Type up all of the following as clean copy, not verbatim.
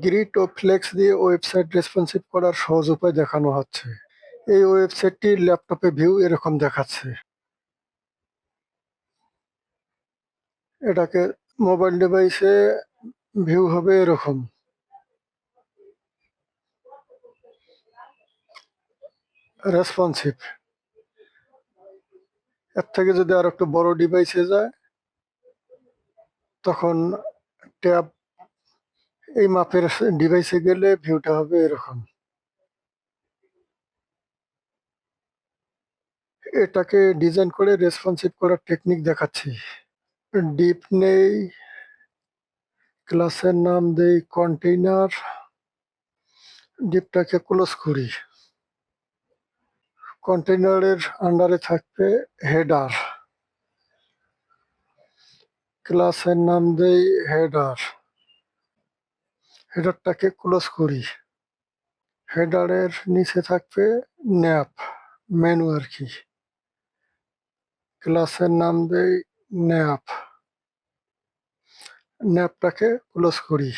Grid ও flakes দিয়ে website responsive করার সহজ উপায় দেখানো হচ্ছে। এই ওয়েবসাইটটির ল্যাপটপে ভিউ এরকম দেখাচ্ছে। এটাকে মোবাইল ডিভাইসে ভিউ হবে এরকম। রেসপন্সিভ। এর থেকে যদি আর একটু বড় ডিভাইসে যায় তখন ট্যাব এই মাপের ডিভাইসে গেলে ভিউটা হবে এরকম। এটাকে ডিজাইন করে রেসপন্সিভ করার টেকনিক দেখাচ্ছি। ডিপ নেই, ক্লাসের নাম দেই কন্টেইনার, ডিপটাকে ক্লোজ করি। কন্টেইনারের আন্ডারে থাকবে হেডার, ক্লাসের নাম দেই হেডার, হেডারটাকে ক্লোজ করি। হেডারের নিচে থাকবে ন্যাপ, মেনু আর কি, ক্লাসের নাম দেই ন্যাপ, ন্যাপটাকে ক্লোজ করি।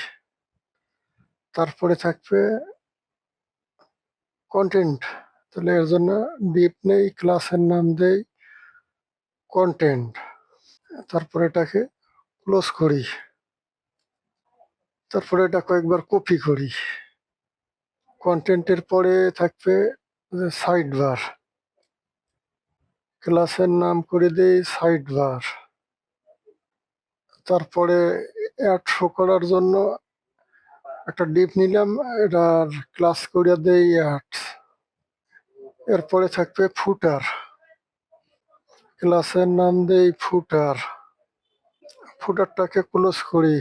তারপরে থাকবে কন্টেন্ট, তাহলে এর জন্য ডিপ নেই, ক্লাসের নাম দেই কন্টেন্ট, তারপরে এটাকে ক্লোজ করি। তারপরে এটা কয়েকবার কপি করি। কন্টেন্টের পরে থাকবে সাইড বার, ক্লাসের নাম করে দেই সাইড বার। তারপরে অ্যাড শো করার জন্য একটা ডিপ নিলাম, এটার ক্লাস করে দেই অ্যাড। এরপরে থাকবে ফুটার, ক্লাসের নাম দেই ফুটার, ফুটারটাকে ক্লোজ করি।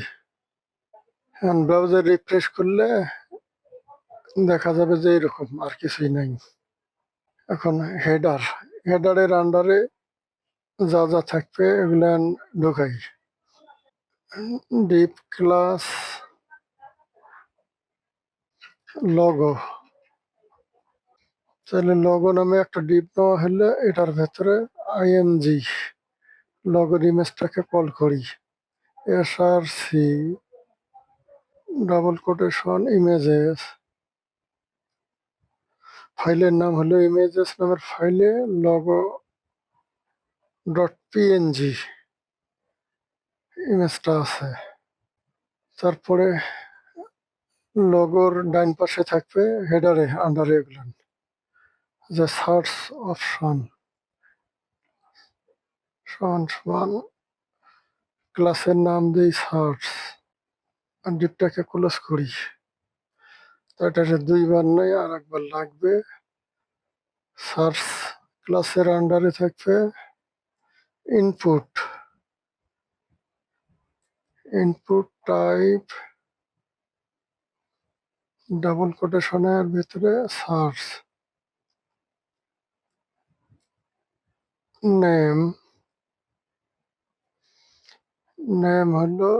ব্রাউজার রিফ্রেশ করলে দেখা যাবে যে এরকম, আর কিছুই নাই। এখন হেডার, হেডারের আন্ডারে যা যা থাকবে এগুলো ঢোকাই। ডিপ ক্লাস লগো, তাহলে লগো নামে একটা ডিপ নেওয়া হলে এটার ভেতরে আইএমজি লগোর ইমেজটাকে কল করি। এসআরসি ডাবল কোটেশন ইমেজেস, ফাইলের নাম হলো ইমেজেস নামের ফাইলে লগো ডট পিএনজি ইমেজটা আছে। তারপরে লগোর ডাইন পাশে থাকবে হেডারে আন্ডারে এগুলো যে সার্চ অপশন সমান ক্লাসের নাম দিই সার্চ, আর ডিপটাকে ক্লোজ করি। তো এটাকে দুইবার নয় আর একবার লাগবে। সার্চ ক্লাসের আন্ডারে থাকবে ইনপুট, ইনপুট টাইপ ডাবল কোটেশনের ভিতরে সার্চ, নেম, নেম হলো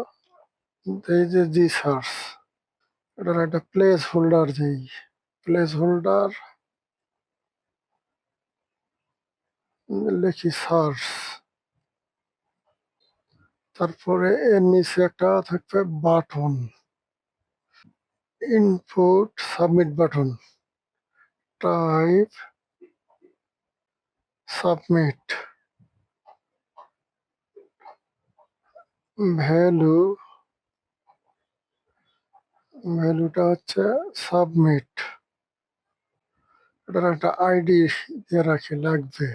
এই যে জি সার্চ, এটার একটা প্লেস হোল্ডার দিই, প্লেস হোল্ডার লিখি সার্চ। তারপরে এর নিচে একটা থাকবে button, input submit button, type submit, value, ভ্যালুটা হচ্ছে সাবমিট। এটার একটা আইডি দিয়ে রাখি, লাগবে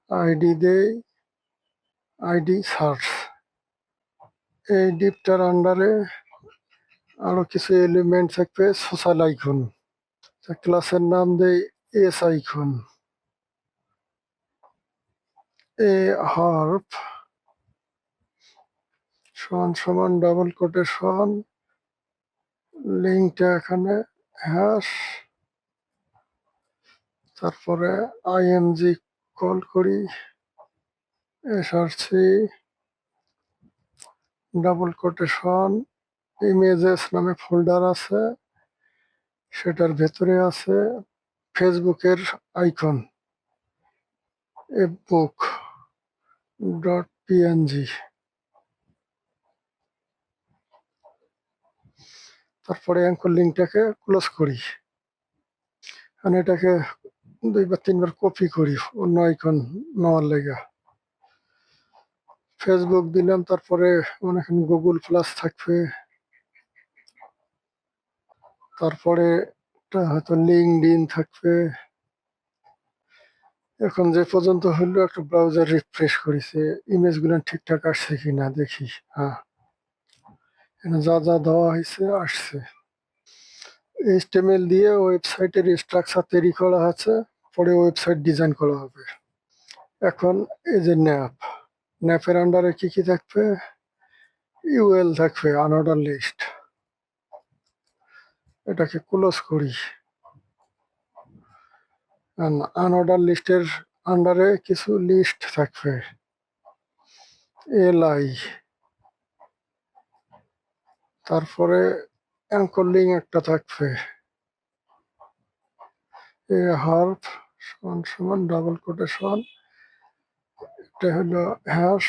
আইডি দেই, আইডি সার্চ। এই ডিপটার আন্ডারে আরো কিছু এলিমেন্ট থাকবে, সোশ্যাল আইকন, ক্লাসের নাম দেই এস আইকন, এ হার্প সমান সমান ডাবল কোটেশন, লিঙ্কটা এখানে হ্যাশ, তারপরে আইএমজি কল করি, এসআরসি ডাবল কোটেশন, ইমেজেস নামে ফোল্ডার আছে, সেটার ভেতরে আছে ফেসবুকের আইকন, বুক ডট পিএনজি। তারপরে অ্যাঙ্কর লিঙ্কটাকে ক্লোজ করি। আর এটাকে ২ বা ৩ বার কপি করি অন্য আইকন নেওয়ার লেগা। ফেসবুক দিলাম, তারপরে মনে করেন গুগল প্লাস থাকবে, তারপরে হয়তো লিঙ্কডইন থাকবে। এখন যে পর্যন্ত হইলো একটা ব্রাউজার রিফ্রেশ করেছে, ইমেজগুলো ঠিকঠাক আসছে কিনা দেখি। হ্যাঁ, এখানে যা যা দেওয়া হয়েছে আসছে। HTML দিয়ে ওয়েবসাইটের স্ট্রাকচার তৈরি করা আছে, পরে ওয়েবসাইট ডিজাইন করা হবে। এখন এই যে ন্যাপের আন্ডারে কি কি থাকবে? ইউএল থাকবে, আনঅর্ডার লিস্ট। এটাকে ক্লোজ করি। আনঅর্ডার লিস্টের আন্ডারে কিছু লিস্ট থাকবে, এলআই, তারপরে অ্যাঙ্কর লিঙ্ক একটা থাকবে, এ হার্প সমান সমান ডাবল কোটেশন, এটা হলো হ্যাশ,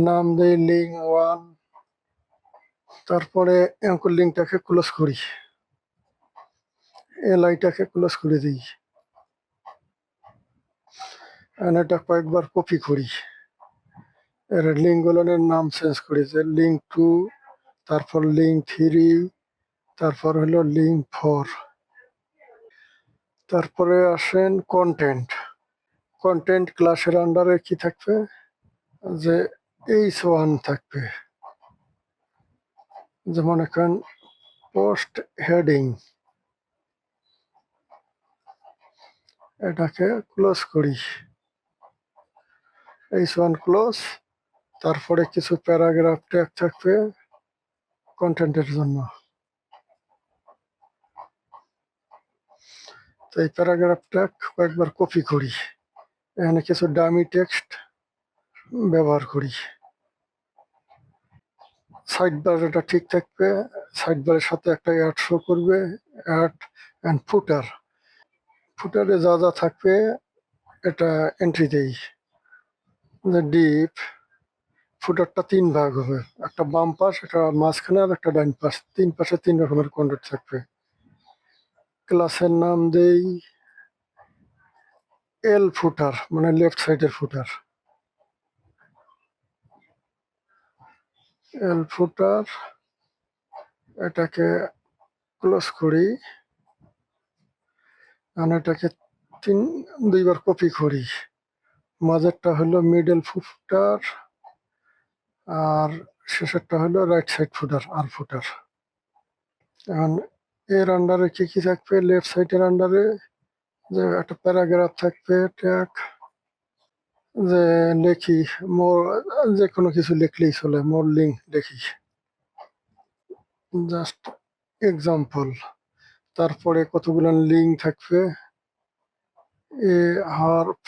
নাম দেই লিঙ্ক 1। তারপরে অ্যাঙ্কর লিঙ্কটাকে ক্লোজ করি, এলআইটাকে ক্লোজ করে দিই। এটা কয়েকবার কপি করি। এর লিঙ্কগুলোর নাম চেঞ্জ করি, যে লিঙ্ক 2, তারপর লিঙ্ক 3, তারপর হলো লিঙ্ক 4। তারপরে আসেন কন্টেন্ট। কন্টেন্ট ক্লাসের আন্ডারে কি থাকবে? যে H1 থাকবে, যেমন এখন পোস্ট হেডিং, এটাকে ক্লোজ করি, H1 ক্লোজ। তারপরে কিছু প্যারাগ্রাফ ট্যাগ থাকবে কন্টেন্টের জন্য, তো এই প্যারাগ্রাফ ট্যাগ কয়েকবার কপি করি। এখানে কিছু ডামি টেক্সট ব্যবহার করি। সাইড বার এটা ঠিক থাকবে, সাইড বারের সাথে একটা অ্যাড শো করবে, অ্যাড অ্যান্ড ফুটার। ফুটারে যা যা থাকবে এটা এন্ট্রি দেই। ডিপ ফুটারটা 3 ভাগ হবে, একটা বাম পাশ, একটা মাঝখানে, আর একটা ডাইন পাশ। 3 পাশে 3 রকমের কন্টেন্ট থাকবে। ক্লাসের নাম দেই এল ফুটার, মানে লেফট সাইডের ফুটার, এল ফুটার। এটাকে ক্লোজ করি, আর এটাকে 2 বার কপি করি। মাঝেরটা হলো মিডল ফুটার, আর শেষেরটা হলো রাইট সাইড ফুটার, আর ফুটার। এখন এর আন্ডারে কি কি থাকবে? লেফট সাইডের আন্ডারে যে একটা প্যারাগ্রাফ থাকবে, ট্যাগ, যে লেখি মোর, যে কোনো কিছু লিখলেই চলে, মোর লিঙ্ক লিখি, জাস্ট এক্সাম্পল। তারপরে কতগুলো লিঙ্ক থাকবে, এ হার্প,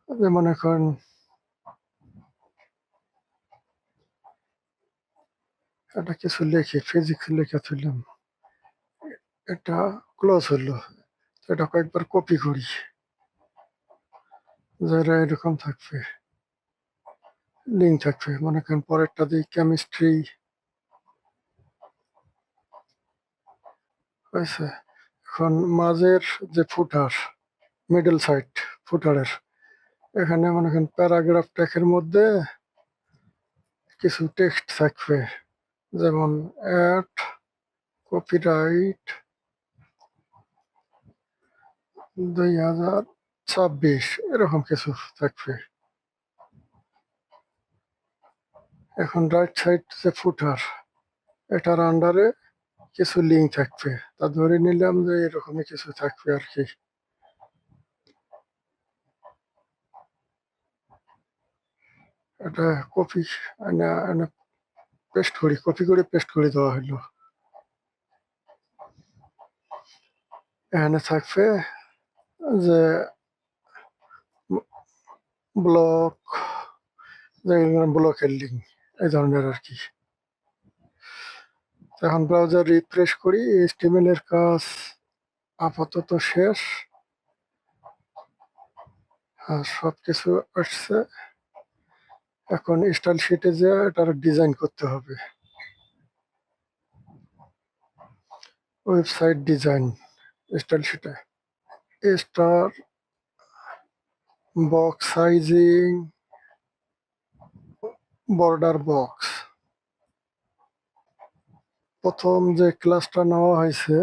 যেমন এখন এটা কিছু লিখি, ফিজিক্স লিখে তুললাম, এটা ক্লোজ হলো। এটা কয়েকবার কপি করি, যারা এরকম থাকবে, লিঙ্ক থাকবে। মনে করেন পরেরটা দিই কেমিস্ট্রি, হয়েছে। এখন মাঝের যে ফুটার, মিডল সাইড ফুটারের, এখানে মনে করেন প্যারাগ্রাফ ট্যাগের মধ্যে কিছু টেক্সট থাকবে, যেমন অ্যাট কপিরাইট 2026, এরকম কিছু থাকবে। এখন রাইট সাইড যে ফুটার, এটার আন্ডারে কিছু লিঙ্ক থাকবে, তা ধরে নিলাম যে এরকমই কিছু থাকবে আর কি। এটা কপি পেস্ট করি, কপি করে পেস্ট করে দেওয়া হলো। এখানে থাকবে যে ব্লক, ব্লকের লিঙ্ক, এই ধরনের আর কি। এখন ব্রাউজার রিফ্রেশ করি, HTML এর কাজ আপাতত শেষ। সব কিছু আসছে। এখন স্টাইল শিটে যে এটার ডিজাইন করতে হবে। ওয়েবসাইট ডিজাইন স্টাইল শিটে star box sizing border box. প্রথম যে ক্লাসটা নেওয়া হয়েছে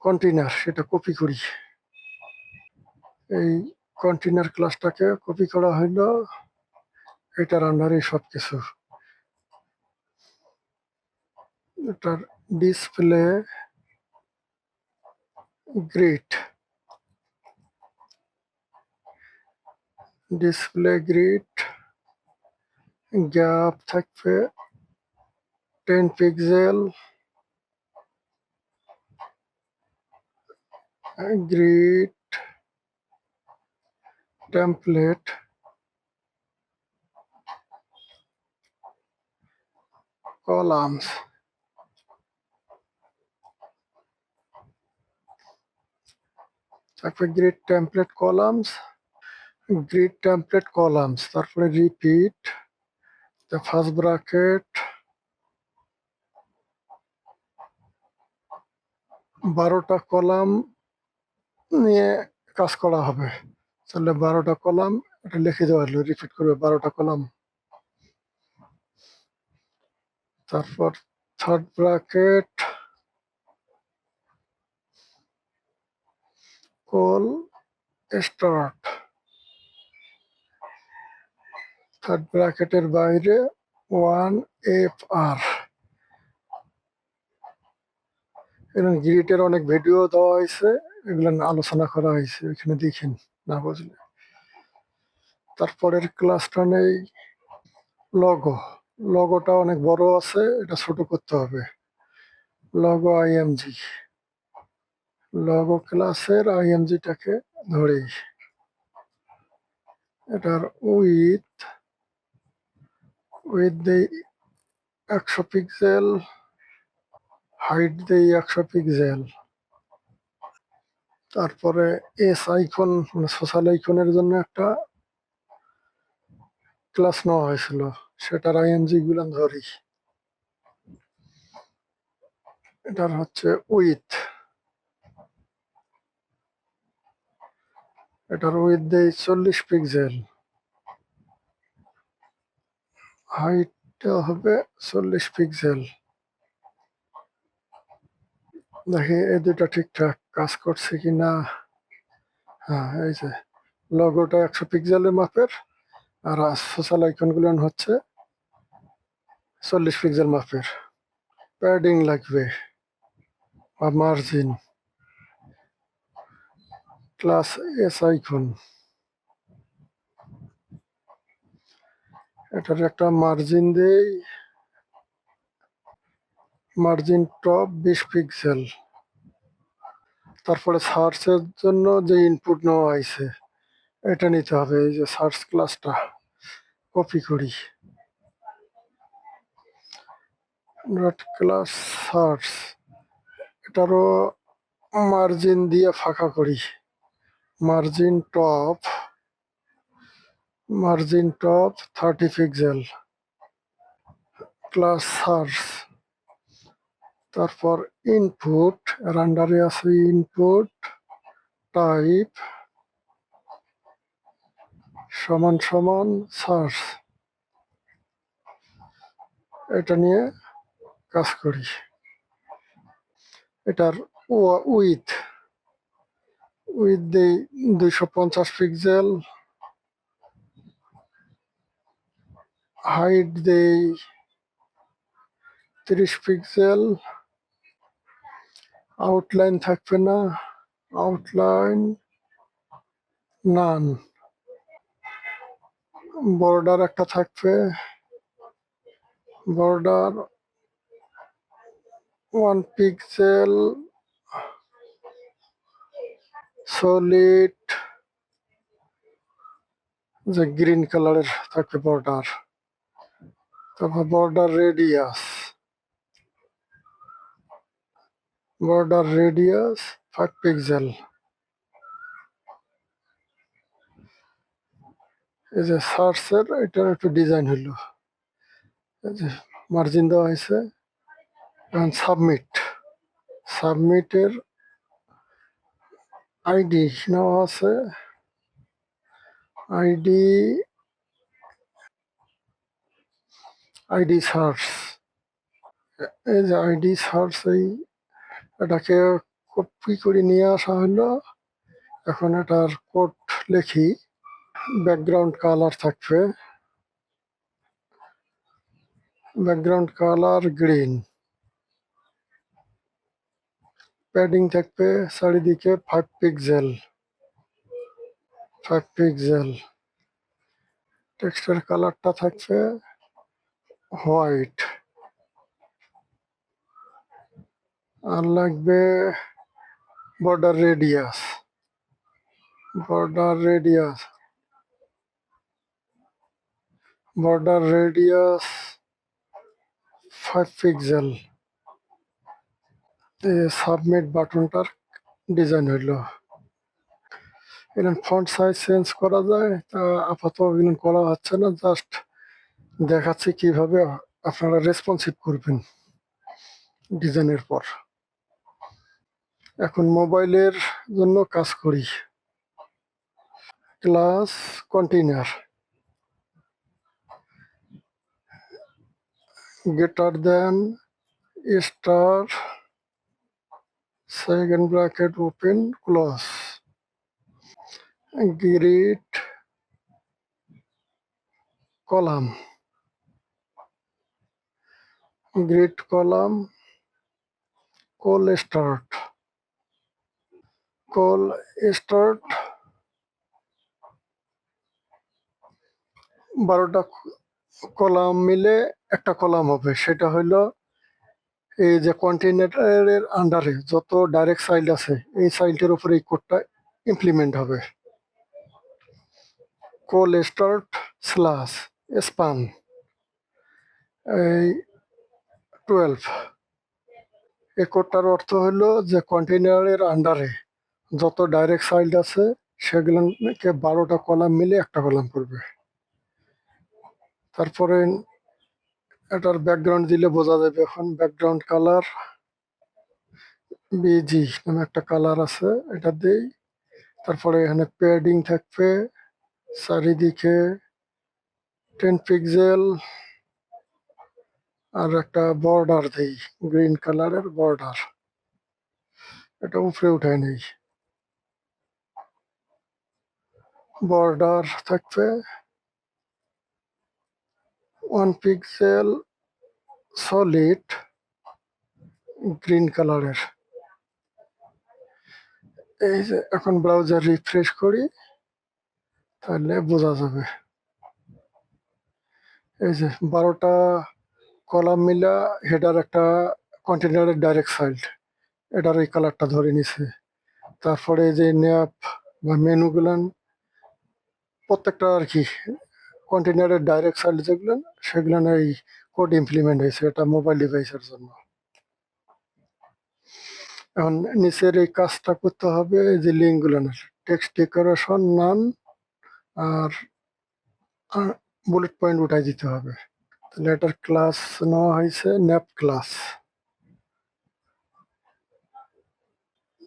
কন্টেইনার, সেটা কপি করি। এই কন্টেইনার ক্লাসটাকে কপি করা হইলো এটার আন্ডারে সবকিছু। এটার display grid, display grid gap থাকবে 10 পিক্সেল, গ্রিড টেমপ্লেট কলামস, থাকবে grid template columns, grid template columns, তারপরে রিপিট ফার্স্ট ব্র্যাকেট 12টা কলাম নিয়ে কাজ করা হবে। তাহলে 12টা কলাম এটা লিখে দেওয়া হলো, রিপিট করবে 12টা কলাম। তারপর third bracket call start, third ব্র্যাকেটের বাইরে 1FR। এবং গ্রিটের অনেক ভিডিও দেওয়া হয়েছে, এগুলো আলোচনা করা হয়েছে, এখানে দেখেন না বুঝলে। তারপরের ক্লাসটা নেই লগো। লগোটা অনেক বড় আছে, এটা ছোট করতে হবে। লগো আইএমজি, লগো ক্লাসের আইএমজিটাকে ধরি। এটার উইথ দেই 100 পিক্সেল, হাইট দেই 100 পিক্সেল। তারপরে এস আইকন মানে সোশ্যাল আইকনের জন্য একটা ক্লাস নেওয়া হয়েছিল, সেটার আইএমজি গুলো ধরি। এটার হচ্ছে এটার উইথ দেই 40 পিক্সেল, হাইটটা হবে 40 পিক্সেল। দেখি এই দুটা ঠিকঠাক কাজ করছে কিনা। হ্যাঁ, এই যে লগোটা 100 পিক্সেলের মাপের, আর সোশ্যাল আইকন গুলো হচ্ছে 40 পিক্সেল মাপের। প্যাডিং লাগবে বা মার্জিন, ক্লাস এস আইকন, এটার একটা মার্জিন দেই, মার্জিন টপ 20 পিক্সেল। তারপরে সার্চের জন্য যে ইনপুট নেওয়া হয়েছে এটা নিতে হবে। এই যে সার্চ ক্লাসটা কপি করি, ডট ক্লাস সার্চ, এটারও মার্জিন দিয়ে ফাঁকা করি। Margin top 30 pixel, class search. তারপর ইনপুট, রান্ডারে আছে ইনপুট টাইপ সমান সমান সার্চ, এটা নিয়ে কাজ করি। এটার উইথ দেই 250 পিক্সেল, হাইট দেই 30 পিক্সেল, আউটলাইন থাকবে না, আউটলাইন নান, বর্ডার একটা থাকবে, বর্ডার 1 পিক্সেল, সলিড যে গ্রিন কালারের থাকবে বর্ডার। তারপর বর্ডার রেডিয়াস 5 পিক্সেল। এই যে সার্চের এটার একটু ডিজাইন হইলো, এই যে মার্জিন দেওয়া হয়েছে। এখন সাবমিটের আইডি নেওয়া আছে, আইডি আইডি সার্চ। এই যে আইডি সার্চ, এটাকে কপি করে নিয়ে আসা হলো। এখন এটার কোড লিখি। ব্যাকগ্রাউন্ড কালার থাকবে, ব্যাকগ্রাউন্ড কালার গ্রিন। প্যাডিং থাকবে চারিদিকে 5 পিক্সেল, 5 পিক্সেল। টেক্সটের কালারটা থাকবে হোয়াইট। আর লাগবে border radius, border radius, border radius 5 pixel. Submit বাটনটার ডিজাইন হইলো। এখানে ফন্ট সাইজ চেঞ্জ করা যায়, তা আপাতত এগুলো করা হচ্ছে না, জাস্ট দেখাচ্ছি কিভাবে আপনারা রেসপন্সিভ করবেন ডিজাইনের পর। এখন মোবাইলের জন্য কাজ করি। Class container, greater than star, second bracket open close, grid column, grid column col start, col start. 12টা কলাম মিলে একটা কলাম হবে, সেটা হইলো এই যে কন্টেইনারের আন্ডারে যত ডাইরেক্ট সাইল আছে এই সাইলটার উপরে এই কোডটা ইমপ্লিমেন্ট হবে। কল স্টার্ট স্ল্যাশ স্পান এই 12। এই কোডটার অর্থ হলো যে কন্টেইনারের আন্ডারে যত ডাইরেক্ট সাইল আছে সেগুলোকে 12টা কলাম মিলে একটা কলাম করবে। তারপরে এটার ব্যাকগ্রাউন্ড দিলে বোঝা যাবে। এখন ব্যাকগ্রাউন্ড কালার বিজি নামে একটা কালার আছে, এটা দেই। তারপরে এখানে প্যাডিং থাকবে চারিদিকে 10 পিক্সেল। আর একটা বর্ডার দেই, গ্রিন কালারের বর্ডার, এটা উপরে উঠায় নেই। বর্ডার থাকবে 1 পিক্সেল সলিড গ্রিন কালারের। এই যে এখন ব্রাউজার রিফ্রেশ করি, তাহলে বোঝা যাবে। এই যে 12টা কলাম মিলা হেডার একটা কন্টেনারের ডাইরেক্ট সাইড, এটার এই কালারটা ধরে নিছে। তারপরে এই যে ন্যাপ বা মেনুগুলান প্রত্যেকটা আর কি কন্টেনারের ডাইরেক্ট সাইড যেগুলো সেগুলো এই কোড ইমপ্লিমেন্ট হয়েছে, এটা মোবাইল ডিভাইসের জন্য। এখন নিচের এই কাজটা করতে হবে, এই যে লিঙ্কগুলো টেক্সট ডেকোরেশন নান আর বুলেট পয়েন্ট উঠাই দিতে হবে। তাহলে এটার ক্লাস নেওয়া হয়েছে ন্যাপ ক্লাস।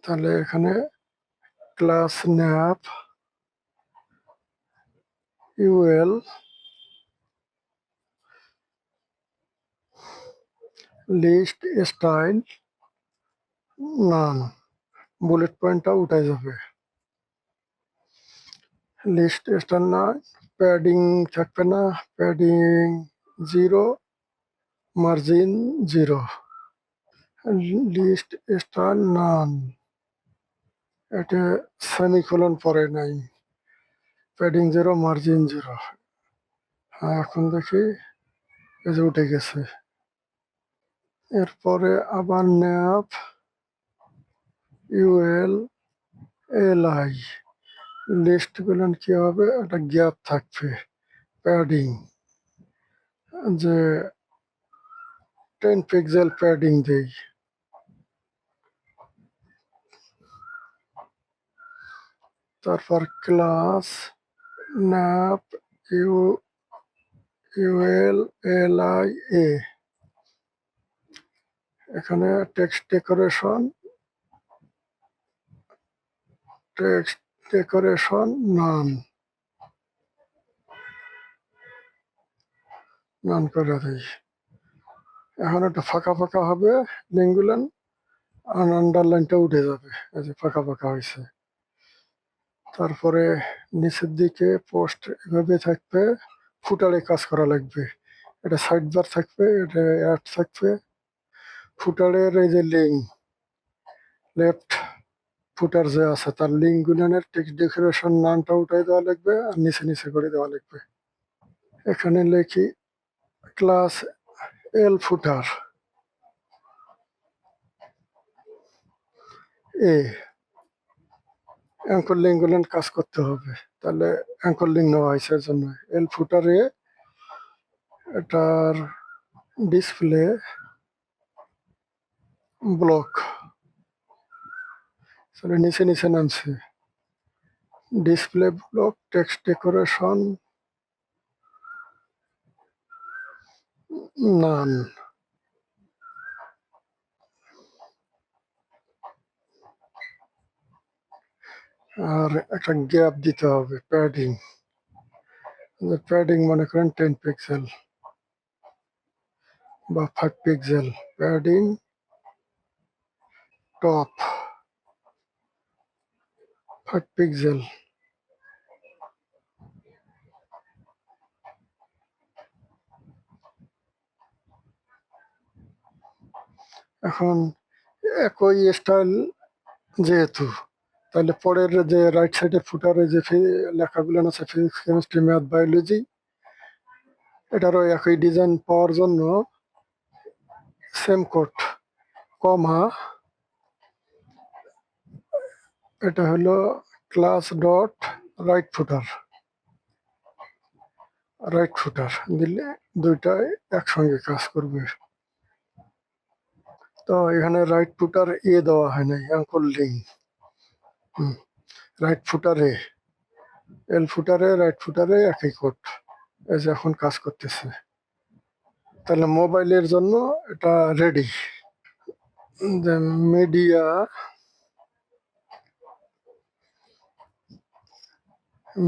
তাহলে এখানে class nav UL list style none, bullet পয়েন্টটা উঠাই যাবে। লিস্ট স্টাইল নান, প্যাডিং থাকবে না, padding 0, margin 0। List style none, এটা সেমিকোলন পরে নাই, প্যাডিং 0, মার্জিন 0। হ্যাঁ, এখন দেখি এই যে উঠে গেছে। এরপরে আবার ন্যাপ ইউএল এলআই, লিস্ট গুলেন কি হবে, একটা গ্যাপ থাকবে, প্যাডিং যে 10 পিক্সেল প্যাডিং দেই। তারপর ক্লাস ন্যাপ ULLIA। এখানে টেক্সট ডেকোরেশন নান করে দিই। এখন একটা ফাঁকা ফাঁকা হবে লিঙ্কগুলো, আর আন্ডারলাইনটা উঠে যাবে, এই যে ফাঁকা ফাঁকা হয়েছে। তারপরে নিচের দিকে পোস্ট এভাবে থাকবে, ফুটারে কাজ করা লাগবে। এটা সাইড বার থাকবে, এটা অ্যাড থাকবে। ফুটারের এই যে লিঙ্ক, লেফট ফুটার যে আছে তার লিঙ্ক গুলানের টেক্সট ডেকোরেশন নামটা উঠাই দেওয়া লাগবে, আর নিচে নিচে করে দেওয়া লাগবে। এখানে লিখি ক্লাস এল ফুটার এ। অ্যাঙ্কর লিঙ্ক গুলো কাজ করতে হবে, তাহলে অ্যাঙ্কর লিঙ্ক নেওয়া হয়েছে এর জন্য। এল ফুটার এ, এটার ডিসপ্লে ব্লক, তাহলে নিচে নিচে নামছে। Display block text decoration none. আর একটা গ্যাপ দিতে হবে, প্যাডিং। প্যাডিং মনে করেন 10 পিক্সেল বা 5 পিক্সেল। Padding top 5 pixel. এখন একই স্টাইল যেহেতু, তাহলে পরের যে রাইট সাইডে ফুটারে যে লেখাগুলো আছে ফিজিক্স, কেমিস্ট্রি, ম্যাথ, বায়োলজি, এটারও একই ডিজাইন পাওয়ার জন্য সেম কোড, কমা, এটা হলো ক্লাস ডট রাইট ফুটার দিলে দুইটাই একসঙ্গে কাজ করবে। তো এখানে রাইট ফুটার দেওয়া হয় নাই, অ্যাঙ্কর লিঙ্ক। রাইট ফুটারে, এল ফুটারে, রাইট ফুটারে একই কোড, এই যে এখন কাজ করতেছে। তাহলে মোবাইলের জন্য এটা ready. Media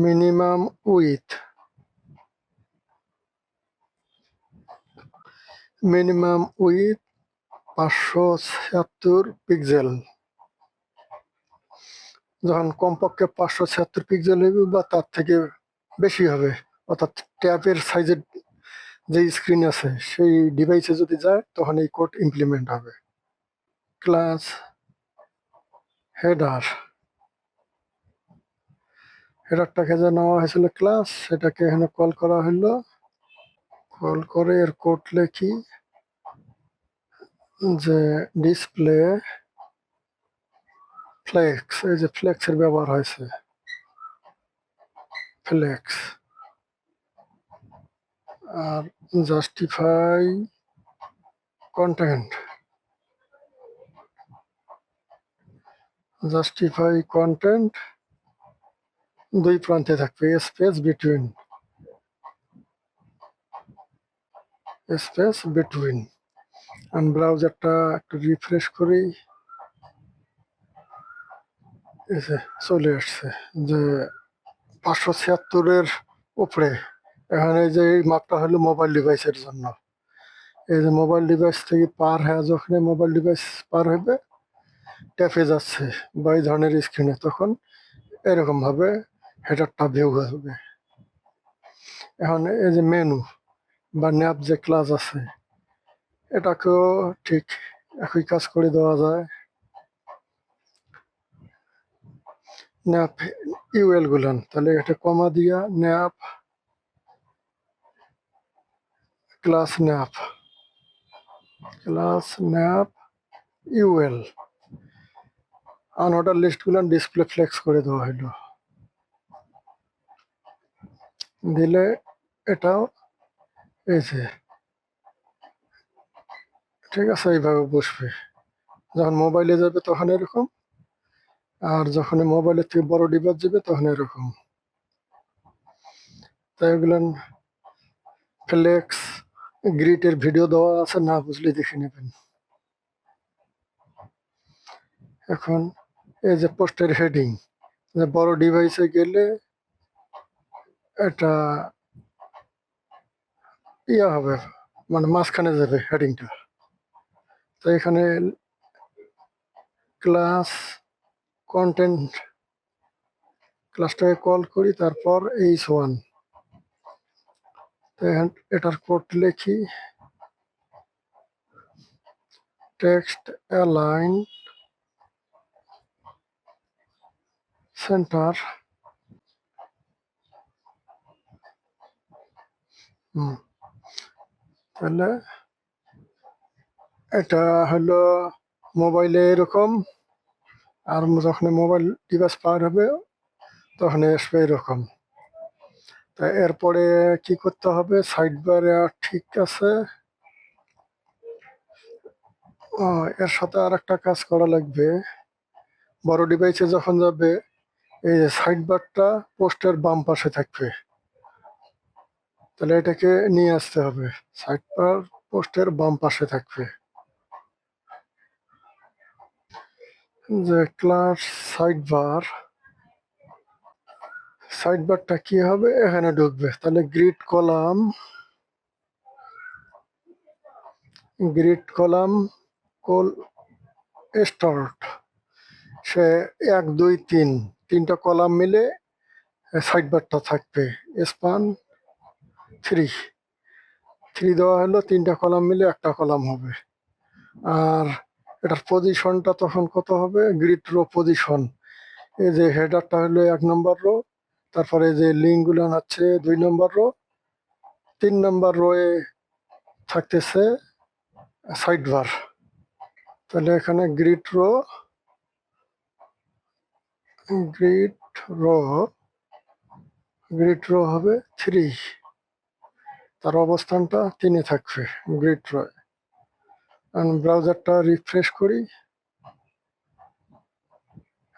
minimum with 576 pixel. যখন কমপক্ষে 576 পিক্সেল হবে বা তার থেকে বেশি হবে, অর্থাৎ ট্যাবের সাইজের যে স্ক্রিন আছে সেই ডিভাইসে যদি যায় তখন এই কোড ইমপ্লিমেন্ট হবে। ক্লাস হেডারটাকে যে নেওয়া হয়েছিল ক্লাস, সেটাকে এখানে কল করা হলো। কল করে এর কোড লিখি যে ডিসপ্লে ফ্লেক্স, এই যে ফ্লেক্সের ব্যবহার হয়েছে, ফ্লেক্স। আর জাস্টিফাই কন্টেন্ট দুই প্রান্তে থাকবে, স্পেস বিটুইন। আমি ব্রাউজারটা একটু রিফ্রেশ করি, চলে আসছে যে 576-এর উপরে। এখানে যে এই মাপটা হলো মোবাইল ডিভাইসের জন্য। এই যে মোবাইল ডিভাইস থেকে পার হয়ে, যখন মোবাইল ডিভাইস পার হবে ট্যাপে যাচ্ছে বা এই ধরনের স্ক্রিনে, তখন এরকম ভাবে হেডারটা ভিউ হবে। এখন এই যে মেনু বা ন্যাপ যে ক্লাস আছে, এটাকেও ঠিক একই কাজ করে দেওয়া যায়। ন্যাপ ইউএল গুলান, তাহলে এটা কমা দিয়া nav class nav UL. Unorder list গুলান ডিসপ্লে ফ্লেক্স করে দেওয়া হলো, দিলে এটাও এই যে ঠিক আছে, এইভাবে বসবে। যখন মোবাইলে যাবে তখন এরকম, আর যখন মোবাইলের থেকে বড় ডিভাইস যাবে তখন এরকম। তাই এগুলো ফ্লেক্স গ্রিটের ভিডিও দেওয়া আছে, না বুঝলে দেখে নেবেন। এখন এই যে পোস্টের হেডিং, যে বড় ডিভাইসে গেলে এটা ইয়া হবে, মানে মাঝখানে যাবে হেডিংটা। তো এখানে ক্লাস কন্টেন্ট ক্লাসটাকে কল করি, তারপর H1। তো এটার কোড লিখি, টেক্সট অ্যালাইন সেন্টার। তাহলে এটা হলো মোবাইলে এরকম, আর যখন মোবাইল ডিভাইস পার হবে তখন আসবে এরকম। তা এরপরে কি করতে হবে, সাইড বারে ঠিক আছে। এর সাথে আর একটা কাজ করা লাগবে, বড় ডিভাইসে যখন যাবে এই যে সাইড বারটা পোস্টের বাম পাশে থাকবে, তাহলে এটাকে নিয়ে আসতে হবে, সাইড বার পোস্টের বাম পাশে থাকবে। যে ক্লাস সাইড বারটা কি হবে, এখানে ঢুকবে। তাহলে গ্রিড কলাম কোল স্টার্ট, সে 1 2 3 তিনটা কলাম মিলে সাইড বারটা থাকবে। স্পান 3 দেওয়া হলো, তিনটা কলাম মিলে একটা কলাম হবে। আর এটার পজিশনটা তখন কত হবে, গ্রিড রো পজিশন। এই যে হেডারটা হলো 1 নম্বর রো, তারপরে যে লিঙ্কগুলো আছে 2 নম্বর রো, 3 নম্বর রোয়ে থাকতেছে সাইড বার। তাহলে এখানে গ্রিড রো হবে 3, তার অবস্থানটা 3-এ থাকবে গ্রিড রো। ব্রাউজারটা রিফ্রেশ করি।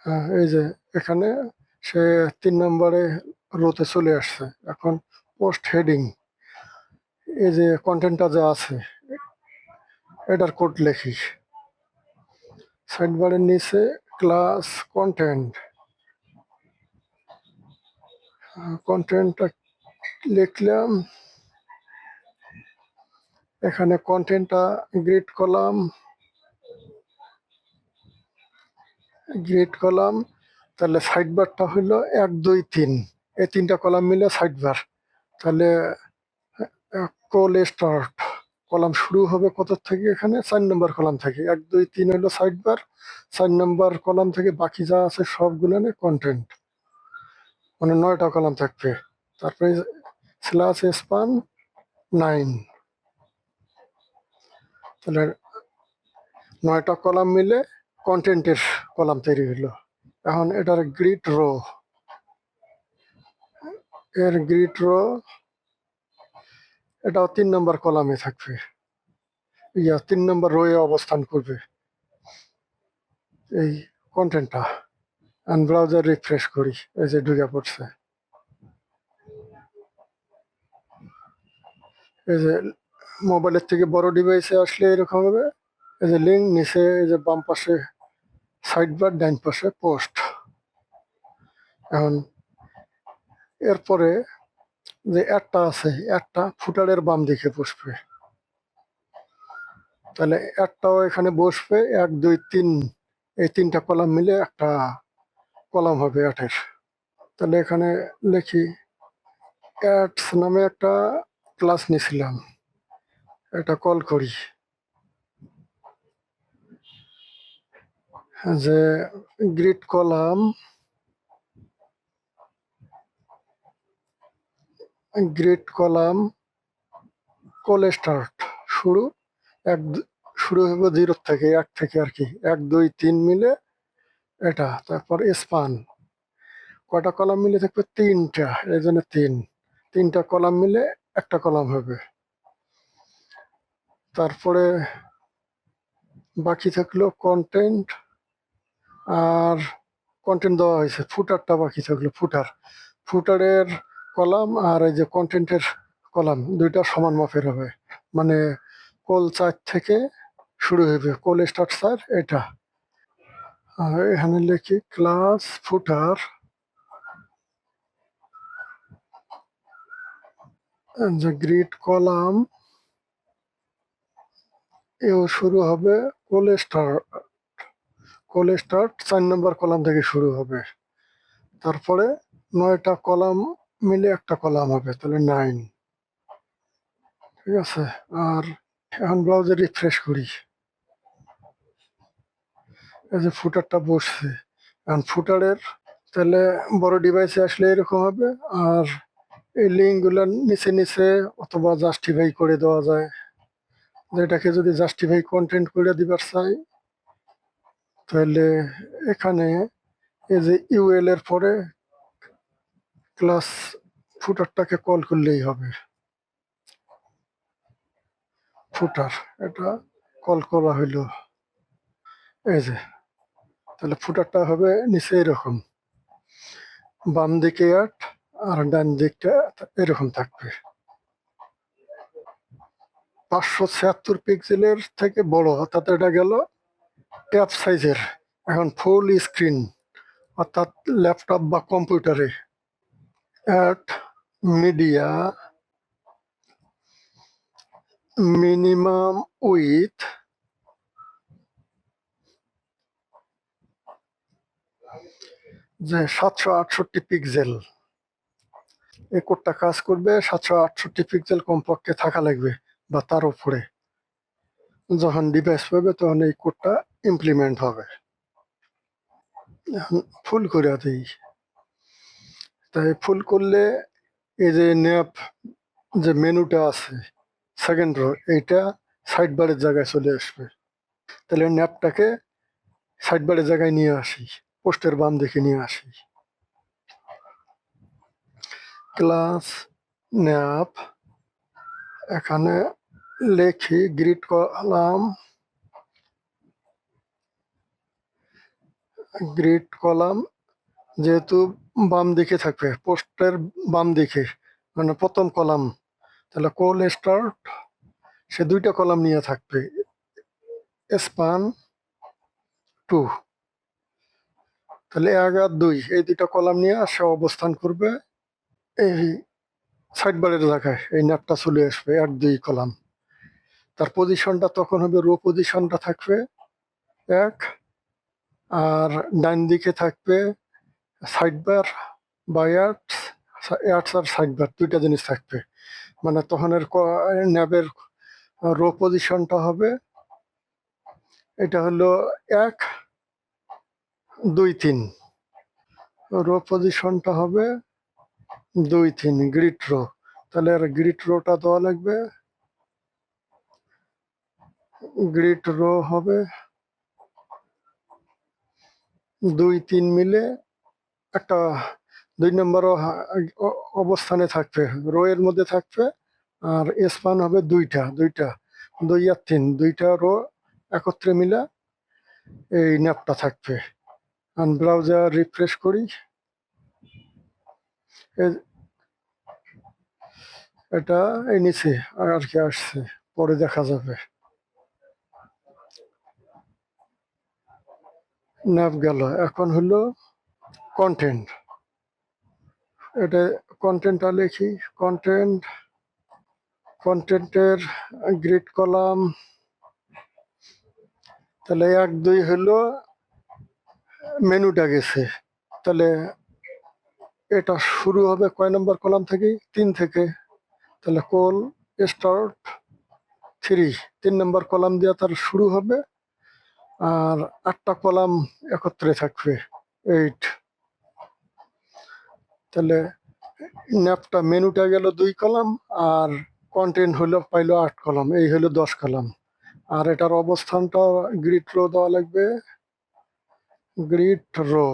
হ্যাঁ, এই যে এখানে সে 3 নম্বরে রোতে চলে আসছে। এখন পোস্ট হেডিং, এই যে কন্টেন্টটা যা আছে এটার কোড লিখি, সাইড বারের নিচে ক্লাস কন্টেন্টটা লিখলাম। এখানে কন্টেন্টটা গ্রিড কলাম। তাহলে সাইড বারটা হইলো 1 2 3, এই তিনটা কলাম মিলে সাইড বার। তাহলে কোল স্টার্ট কলাম শুরু হবে কত থেকে, এখানে 4 নম্বর কলাম থেকে। 1 2 3 হলো সাইড বার, 4 নম্বর কলাম থেকে বাকি যা আছে সবগুলো কন্টেন্ট, মানে 9টা কলাম থাকবে। তারপরে স্ল্যাশ স্পান 9, তাহলে 9টা কলাম মিলে কন্টেন্টের কলাম তৈরি হলো। এখন এটার গ্রিড রো, এটাও 3 নম্বর কলামে থাকবে, 3 নম্বর রোয়ে অবস্থান করবে এই কন্টেন্টটা। ব্রাউজার রিফ্রেশ করি, এই যে ঢুকে পড়ছে। এই যে মোবাইলের থেকে বড় ডিভাইসে আসলে এরকম হবে। এই যে লিঙ্ক নিচে, এই যে বাম পাশে সাইড বার, ডান পাশে পোস্ট। এখন এরপরে যে একটা আছে, একটা ফুটারের বাম দিকে বসবে। তাহলে একটাও এখানে বসবে, 1 2 3 এই তিনটা কলাম মিলে একটা কলাম হবে অ্যাটের। তাহলে এখানে লিখি অ্যাডস নামে একটা ক্লাস নিয়েছিলাম, এটা কল করি। যে গ্রিড কলাম কল স্টার্ট শুরু শুরু হবে 0 থেকে, 1 থেকে আর কি, 1 2 3 মিলে এটা। তারপর স্পান কয়টা কলাম মিলে থাকবে, 3টা, এই জন্য 3টা কলাম মিলে একটা কলাম হবে। তারপরে বাকি থাকলো কন্টেন্ট, আর কন্টেন্ট দেওয়া হয়েছে, ফুটারটা বাকি থাকলো। ফুটারের কলাম আর এই যে কন্টেন্টের কলাম দুইটা সমান মাপের হবে, মানে কোল 4 থেকে শুরু হবে, কোল স্টার্ট 4 এটা। আর এখানে লিখি ক্লাস ফুটার, যে গ্রিড কলাম এও শুরু হবে কোল স্টার্ট 4 নম্বর কলাম থেকে শুরু হবে। তারপরে 9টা কলাম মিলে একটা কলাম হবে, তাহলে 9। ঠিক আছে। আর এখন ব্রাউজার রিফ্রেশ করি, এই যে ফুটারটা বসছে। এখন ফুটারের তাহলে বড় ডিভাইসে আসলে এরকম হবে। আর এই লিঙ্কগুলো নিচে নিচে অথবা জাস্টিফাই করে দেওয়া যায়, যেটাকে যদি জাস্টিফাই কন্টেন্ট করে দিবার চাই তাহলে এখানে এই যে ইউএল এর পরে ক্লাস ফুটারটাকে কল করলেই হবে। ফুটার এটা কল করা হইলো, এই যে তাহলে ফুটারটা হবে নিচে এরকম, বাম দিকে 8 আর ডান দিকটা এরকম থাকবে। 576 পিক্সেলের থেকে বড়, অর্থাৎ এটা গেল ট্যাব সাইজের। এখন ফুল স্ক্রিন অর্থাৎ ল্যাপটপ বা কম্পিউটারে অ্যাট মিডিয়া মিনিমাম উইথ যে 768 পিক্সেল, এই কোডটা কাজ করবে 768 পিক্সেল কমপক্ষে থাকা লাগবে বা তার উপরে। যখন ডিভাইস পাবে তখন এই কোডটা ইমপ্লিমেন্ট হবে। এখন ফুল করে দিই, তাই ফুল করলে এই যে ন্যাপ যে মেনুটা আছে সেকেন্ড রো, এইটা সাইড বারের জায়গায় চলে আসবে। তাহলে ন্যাপটাকে সাইড বারের জায়গায় নিয়ে আসি, পোস্টের বাম দিকে নিয়ে আসি। ক্লাস ন্যাপ, এখানে লেখি গ্রিড কলাম, গ্রিড কলাম যেহেতু বাম দিকে থাকবে, পোস্টের বাম দিকে মানে প্রথম কলাম, তাহলে কোল স্টার্ট সে 2টা কলাম নিয়ে থাকবে, স্পান 2, তাহলে 1 আর 2 এই 2টা কলাম নিয়ে সে অবস্থান করবে এই সাইড বারের জায়গায়। এই ন্যাপটা চলে আসবে 1 2 কলাম। তার পজিশনটা তখন হবে রো পজিশনটা থাকবে 1, আর ডান দিকে থাকবে সাইড বার বা অ্যাডস আর সাইড বার 2টা জিনিস থাকবে। মানে তখন ন্যাবের রো পজিশনটা হবে, এটা হলো 1 2 3, রো পজিশনটা হবে 2 3 গ্রিড রো। তাহলে আর গ্রিড রোটা দেওয়া লাগবে, গ্রিড রো হবে 2 3 মিলে একটা 2 নম্বরও অবস্থানে থাকবে, রো এর মধ্যে থাকবে। আর স্পান হবে 2টা 2 আর 3 2টা রো একত্রে মিলে এই ন্যাপটা থাকবে। আর ব্রাউজার রিফ্রেশ করি, এটা এই নিচে আর কি আসছে, পরে দেখা যাবে। ন্যাপ গেল, এখন হলো কন্টেন্ট। এটা কন্টেন্টটা লিখি, কন্টেন্টের গ্রিড কলাম, তাহলে 1 2 হলো মেনুটা গেছে, তাহলে এটা শুরু হবে কয় নম্বর কলাম থেকে? 3 থেকে, তাহলে কোল স্টার্ট 3 নম্বর কলাম দিয়ে তার শুরু হবে। আর 8টা কলাম একত্রে থাকবে 8, তাহলে ন্যাপটা মেনুটা গেল 2 কলাম আর কন্টেন্ট হলো পাইলো 8 কলাম, এই হলো 10 কলাম। আর এটার অবস্থানটা গ্রিড রো দেওয়া লাগবে, গ্রিড রো,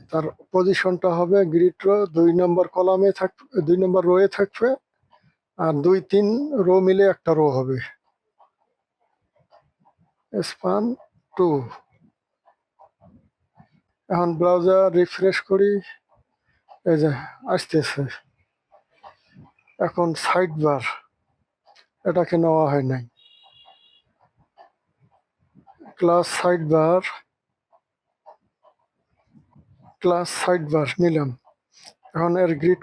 তার পজিশনটা হবে গ্রিড রো 2 নম্বর কলামে থাকবে, 2 নম্বর রোয়ে থাকবে। আর 2 3 রো মিলে একটা রো হবে, স্পান 2। এখন ব্রাউজার রিফ্রেশ করি, এই যে আসতেছে। এখন সাইড বার এটাকে নেওয়া হয় নাই। ক্লাস সাইড বার নিলাম। এখন এর গ্রিড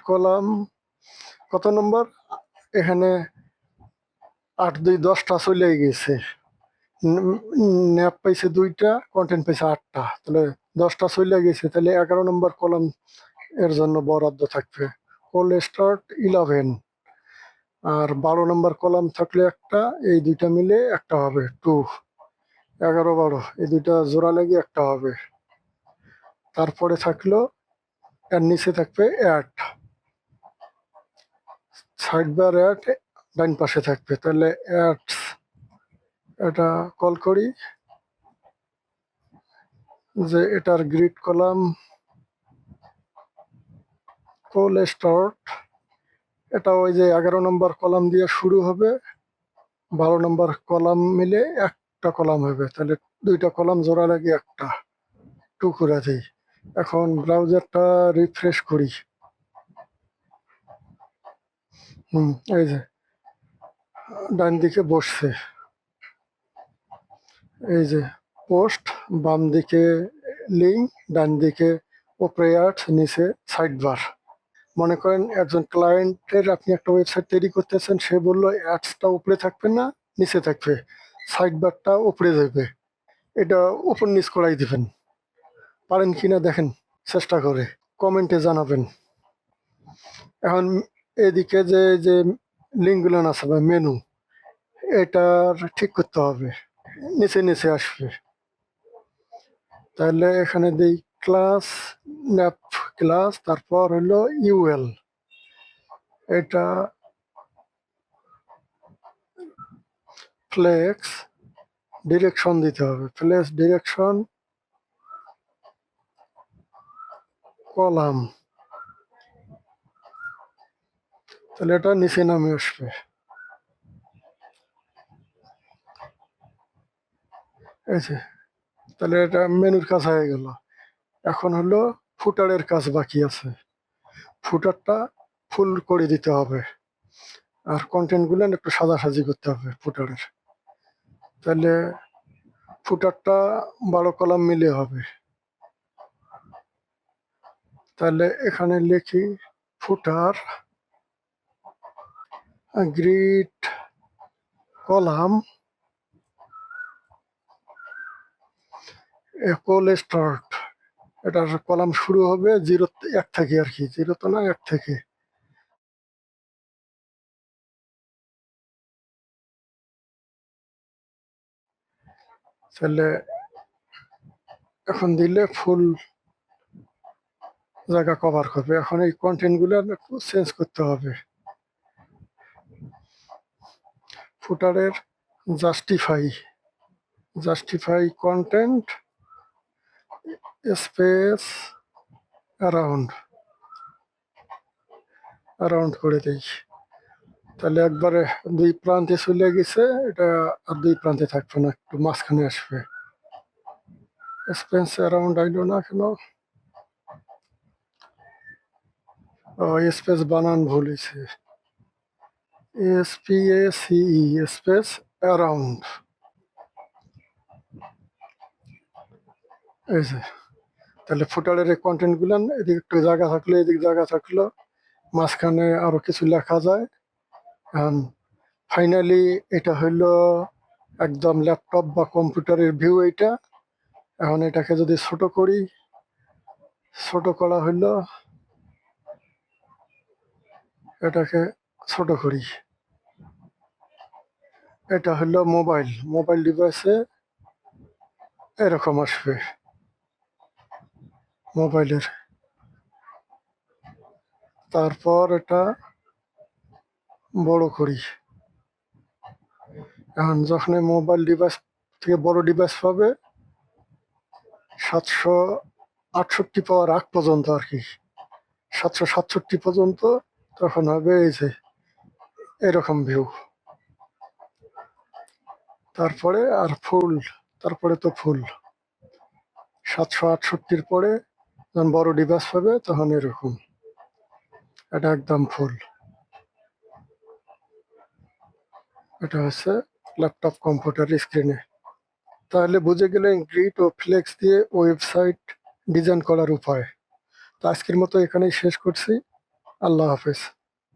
কলাম কত নম্বর? এখানে 8 2 10টা চলে গেছে। ন্যাপ পাইছে 2টা, কন্টেন্ট পাইছে 8টা, তাহলে 10টা চলে গেছে, তাহলে 11 নম্বর কলাম এর জন্য বরাদ্দ থাকবে। কল স্টার্ট 11, আর 12 নম্বর কলাম থাকলে একটা, এই দুইটা মিলে একটা হবে 2। 11 12 এই দুইটা জোড়া লেগে একটা হবে। তারপরে থাকলো এর নিচে থাকবে অ্যাড, সাইড বার অ্যাড ডাইন পাশে থাকবে। তাহলে অ্যাড এটা কল করি, যে এটার গ্রিড কলাম কল স্টার্ট, এটা ওই যে 11 নম্বর কলাম দিয়ে শুরু হবে, 12 নম্বর কলাম মিলে একটা কলাম হবে, তাহলে দুইটা কলাম জোড়া লাগে একটা, 2 করে দিই। এখন ব্রাউজারটা রিফ্রেশ করি। এই যে ডান দিকে বসছে, এই যে পোস্ট, বাম দিকে লিঙ্ক, ডান দিকে উপরে অ্যাড, নিচে সাইড বার। মনে করেন একজন ক্লায়েন্টের আপনি একটা ওয়েবসাইট তৈরি করতেছেন, সে বললো অ্যাডসটা উপরে থাকবে না, নিচে থাকবে, সাইড বারটা উপরে যাবে। এটা উপর নিচ করাই দিবেন, পারেন কিনা দেখেন, চেষ্টা করে কমেন্টে জানাবেন। এখন এদিকে যে যে লিঙ্কগুলো আছে বা মেনু, এটার ঠিক করতে হবে, নিচে নিচে আসবে। তাহলে এখানে দিই ক্লাস ন্যাপ ক্লাস, তারপর হলো ইউএল, এটা ফ্লেক্স ডিরেকশন দিতে হবে, ফ্লেক্স ডিরেকশন কলাম, তাহলে এটা নিচে নামে আসবে। এই যে, তাহলে এটা মেনুর কাজ হয়ে গেল। এখন হলো ফুটারের কাজ বাকি আছে, ফুটারটা ফুল করে দিতে হবে, আর কন্টেন্টগুলো একটু সাজাসাজি করতে হবে ফুটারের। তাহলে ফুটারটা 12 কলাম মিলে হবে। তাহলে এখানে লিখি ফুটার গ্রিড কলাম কল স্টার্ট, এটার কলাম শুরু হবে 1 থেকে, আর কি 0 তো না, 1 থেকে। তাহলে এখন দিলে ফুল জায়গা কভার করবে। এখন এই কন্টেন্টগুলো একটু চেঞ্জ করতে হবে। ফুটারের জাস্টিফাই কন্টেন্ট স্পেস অ্যারাউন্ড করে দেই। তাহলে একবারে 2 প্রান্তে চলে গেছে, এটা আর 2 প্রান্তে থাকবে না, একটু মাঝখানে আসবে। স্পেস অ্যারাউন্ড আইলো না কেন? স্পেস বানান ভুল হয়েছে, SPACE স্পেস অ্যারাউন্ড। এই যে, তাহলে ফুটারের এই কন্টেন্টগুলো এদিকে একটু জায়গা থাকলো, এদিক জায়গা থাকলো, মাঝখানে আরো কিছু লেখা যায়। ফাইনালি এটা হইলো একদম ল্যাপটপ বা কম্পিউটারের ভিউ এইটা। এখন এটাকে যদি ছোট করি, ছোট করা হইলো, এটাকে ছোট করি, এটা হলো মোবাইল ডিভাইসে এরকম আসবে মোবাইলের। তারপর এটা বড় করি। এখন যখন মোবাইল ডিভাইস থেকে বড় ডিভাইস পাবে 768 পাওয়ার আগ পর্যন্ত, আর কি 767 পর্যন্ত, তখন হবে এই যে এরকম ভিউ। তারপরে আর ফুল, তারপরে তো ফুল। 768 পরে যখন বড় ডিভাইস পাবে তখন এরকম। এটা একদম ফুল। এটা হচ্ছে ল্যাপটপ কম্পিউটার স্ক্রিনে। তাহলে বুঝে গেলেন গ্রিড ও ফ্লেক্স দিয়ে ওয়েবসাইট ডিজাইন করার উপায়। তো আজকের মতো এখানেই শেষ করছি। আল্লাহ হাফেজ।